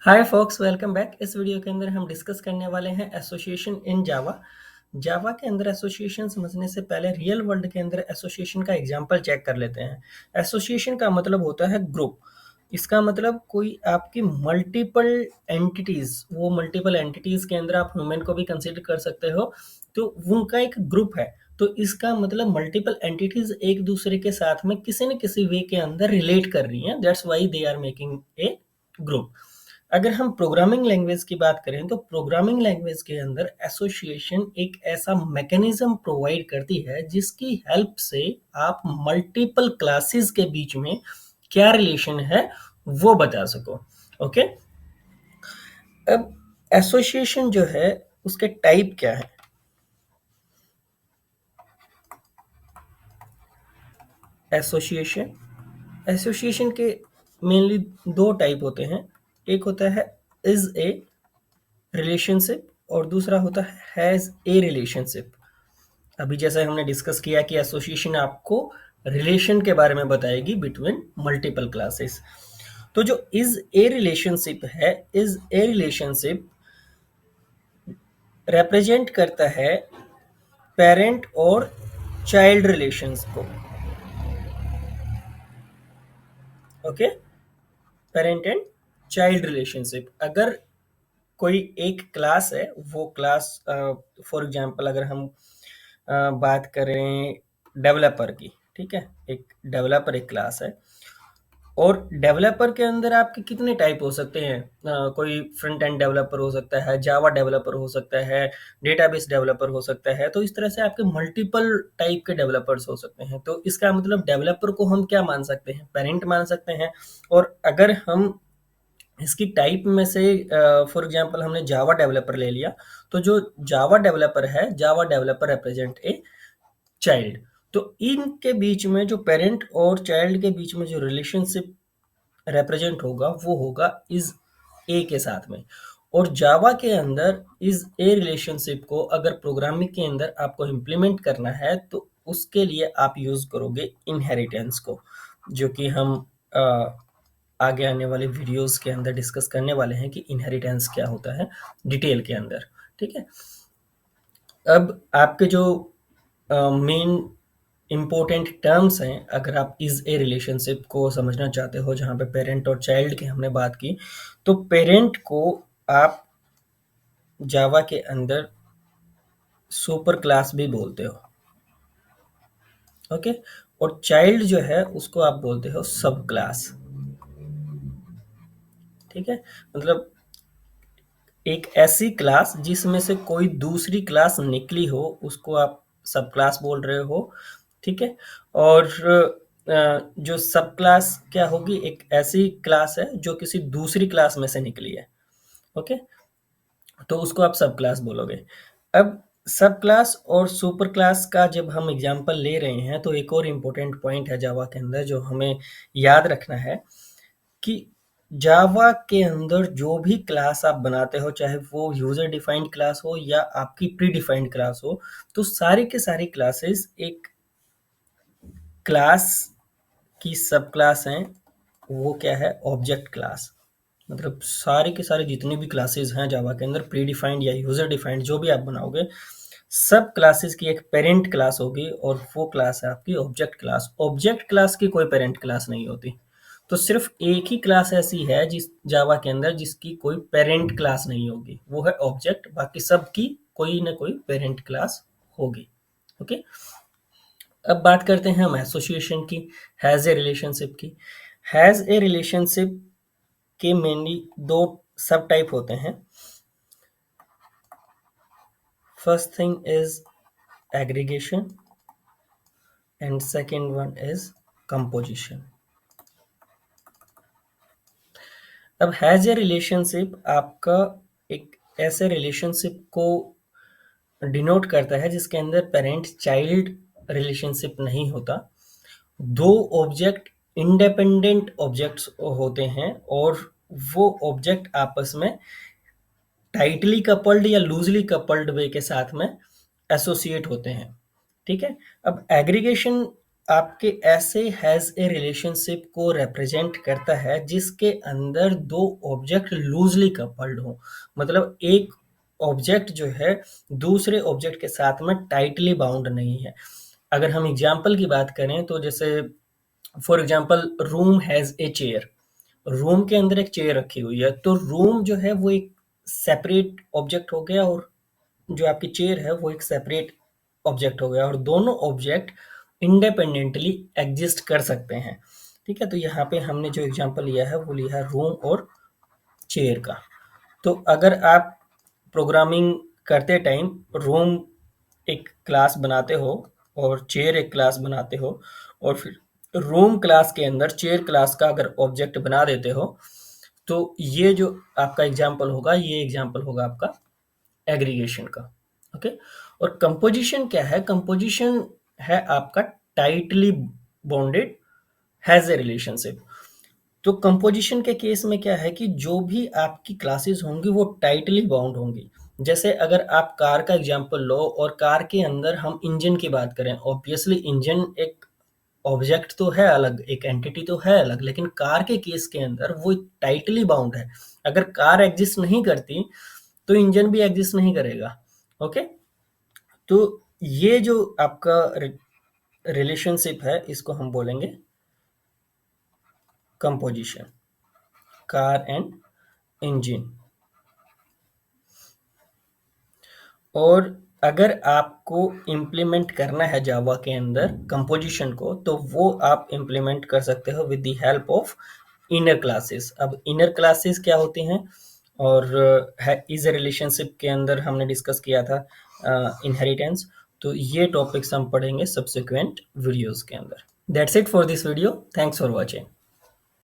हाय fox, welcome back. इस video के अंदर हम डिस्कस करने वाले हैं एसोसिएशन इन जावा। जावा के अंदर एसोसिएशन समझने से पहले रियल वर्ल्ड के अंदर एसोसिएशन का एग्जांपल चेक कर लेते हैं। एसोसिएशन का मतलब होता है ग्रुप। इसका मतलब कोई आपकी मल्टीपल एंटिटीज, वो मल्टीपल एंटिटीज के अंदर आप ह्यूमन को भी कंसीडर कर सकते हो, तो उनका एक ग्रुप है। तो इसका मतलब मल्टीपल एंटिटीज एक दूसरे के साथ में किसी न किसी वे के अंदर रिलेट कर रही हैं। That's why they are making a group. अगर हम प्रोग्रामिंग लैंग्वेज की बात करें तो प्रोग्रामिंग लैंग्वेज के अंदर एसोसिएशन एक ऐसा मैकेनिज्म प्रोवाइड करती है जिसकी हेल्प से आप मल्टीपल क्लासेस के बीच में क्या रिलेशन है वो बता सको। ओके, अब एसोसिएशन जो है उसके टाइप क्या है? एसोसिएशन एसोसिएशन के मेनली दो टाइप होते हैं। एक होता है इज ए रिलेशनशिप और दूसरा होता है हैज ए रिलेशनशिप। अभी जैसे हमने डिस्कस किया कि एसोसिएशन आपको रिलेशन के बारे में बताएगी बिटवीन मल्टीपल क्लासेस। तो जो इज ए रिलेशनशिप है, इज ए रिलेशनशिप रिप्रेजेंट करता है पेरेंट और चाइल्ड रिलेशंस को। Okay, parent and child relationship. अगर कोई एक क्लास है, वो क्लास फॉर एग्जांपल अगर हम बात करें डेवलपर की, ठीक है, एक डेवलपर एक क्लास है और डेवलपर के अंदर आपके कितने टाइप हो सकते हैं? कोई फ्रंट एंड डेवलपर हो सकता है, जावा डेवलपर हो सकता है, डेटाबेस डेवलपर हो सकता है। तो इस तरह से आपके मल्टीपल टाइप के डेवलपर्स हो सकते हैं। तो इसका मतलब डेवलपर को हम क्या मान सकते हैं? पेरेंट मान सकते हैं। और अगर हम इसकी टाइप में से फॉर एग्जांपल हमने जावा डेवलपर ले लिया, तो जो जावा डेवलपर है, Java developer represent a child. तो इनके बीच में जो पेरेंट और चाइल्ड के बीच में जो रिलेशनशिप रिप्रेजेंट होगा वो होगा इज ए के साथ में। और जावा के अंदर इज ए रिलेशनशिप को अगर प्रोग्रामिंग के अंदर आपको इम्प्लीमेंट करना है तो उसके लिए आप यूज करोगे इनहेरिटेंस को, जो कि हम आगे आने वाले वीडियोस के अंदर डिस्कस करने वाले हैं कि इनहेरिटेंस क्या होता है डिटेल के अंदर। ठीक है, अब आपके जो मेन इम्पोर्टेंट टर्म्स हैं, अगर आप इज ए रिलेशनशिप को समझना चाहते हो, जहाँ पे पेरेंट और चाइल्ड की हमने बात की, तो पेरेंट को आप जावा के अंदर सुपर क्लास भी बोलते हो। ओके, और चाइल्ड जो है उसको आप बोलते हो सब क्लास। ठीक है, मतलब एक ऐसी क्लास जिसमें से कोई दूसरी क्लास निकली हो उसको आप सब क्लास बोल रहे हो। ठीक है, और जो सब क्लास क्या होगी? एक ऐसी क्लास है जो किसी दूसरी क्लास में से निकली है। ओके, तो उसको आप सब क्लास बोलोगे। अब सब क्लास और सुपर क्लास का जब हम एग्जांपल ले रहे हैं तो एक और इम्पोर्टेंट पॉइंट है जावा के अंदर जो हमें याद रखना है कि जावा के अंदर जो भी क्लास आप बनाते हो, चाहे वो यूजर डिफाइंड क्लास हो या आपकी प्री डिफाइंड क्लास हो, तो सारी के सारी क्लासेस एक क्लास की सब क्लास हैं। वो क्या है? Object class. मतलब सारे के सारे जितने भी क्लासेस हैं जावा के अंदर, प्री डिफाइंड या यूजर डिफाइंड जो भी आप बनाओगे, सब क्लासेस की एक पेरेंट क्लास होगी और वो क्लास है आपकी ऑब्जेक्ट क्लास। ऑब्जेक्ट क्लास की कोई पेरेंट क्लास नहीं होती। तो सिर्फ एक ही क्लास ऐसी है जिस जावा के अंदर जिसकी कोई पेरेंट क्लास नहीं होगी, वो है ऑब्जेक्ट। बाकी सब की कोई ना कोई पेरेंट क्लास होगी। ओके, अब बात करते हैं हम एसोसिएशन की, हैज ए रिलेशनशिप की। हैज ए रिलेशनशिप के मेनली दो सब टाइप होते हैं। First thing is aggregation and second one is composition. अब हैज ए रिलेशनशिप आपका एक ऐसे रिलेशनशिप को डिनोट करता है जिसके अंदर पेरेंट चाइल्ड रिलेशनशिप नहीं होता। दो ऑब्जेक्ट इंडिपेंडेंट ऑब्जेक्ट्स होते हैं और वो ऑब्जेक्ट आपस में टाइटली कपल्ड या लूजली कपल्ड वे के साथ में एसोसिएट होते हैं। ठीक है, अब एग्रीगेशन आपके ऐसे हैज़ ए रिलेशनशिप को रिप्रेजेंट करता है जिसके अंदर दो ऑब्जेक्ट लूजली कपल्ड हो, मतलब एक ऑब्जेक्ट जो है दूसरे ऑब्जेक्ट के साथ में टाइटली बाउंड नहीं है। अगर हम एग्जाम्पल की बात करें तो जैसे for example room has a chair, room के अंदर एक चेयर रखी हुई है, तो रूम जो है वो एक सेपरेट ऑब्जेक्ट हो गया और जो आपकी चेयर है वो एक सेपरेट ऑब्जेक्ट हो गया, और दोनों ऑब्जेक्ट इंडिपेंडेंटली एग्जिस्ट कर सकते हैं। ठीक है, तो यहाँ पे हमने जो एग्जांपल लिया है वो लिया है रूम और चेयर का। तो अगर आप प्रोग्रामिंग करते टाइम रूम एक क्लास बनाते हो और चेयर एक क्लास बनाते हो, और फिर रूम क्लास के अंदर चेयर क्लास का अगर ऑब्जेक्ट बना देते हो, तो ये जो आपका एग्जांपल होगा, ये एग्जांपल होगा आपका एग्रीगेशन का। ओके, और कंपोजिशन क्या है? कंपोजिशन है आपका tightly bonded has a relationship. तो कंपोजिशन के केस में क्या है कि जो भी आपकी क्लासेस होंगी वो टाइटली बाउंड होंगी। जैसे अगर आप कार का एग्जांपल लो और कार के अंदर हम इंजन की बात करें, ऑब्वियसली इंजन एक ऑब्जेक्ट तो है अलग, एक एंटिटी तो है अलग, लेकिन कार के केस के अंदर वो टाइटली बाउंड है। अगर कार एग्जिस्ट नहीं करती तो इंजन भी एग्जिस्ट नहीं करेगा। ओके, तो ये जो आपका रिलेशनशिप है इसको हम बोलेंगे कंपोजिशन, कार एंड इंजन। और अगर आपको इम्प्लीमेंट करना है जावा के अंदर कंपोजिशन को, तो वो आप इम्प्लीमेंट कर सकते हो with the help of inner classes. अब इनर क्लासेस क्या होती हैं, और इज रिलेशनशिप के अंदर हमने डिस्कस किया था इनहेरिटेंस। तो ये टॉपिक्स हम पढ़ेंगे सब्सिक्वेंट वीडियोस के अंदर। That's it for this video, thanks for watching.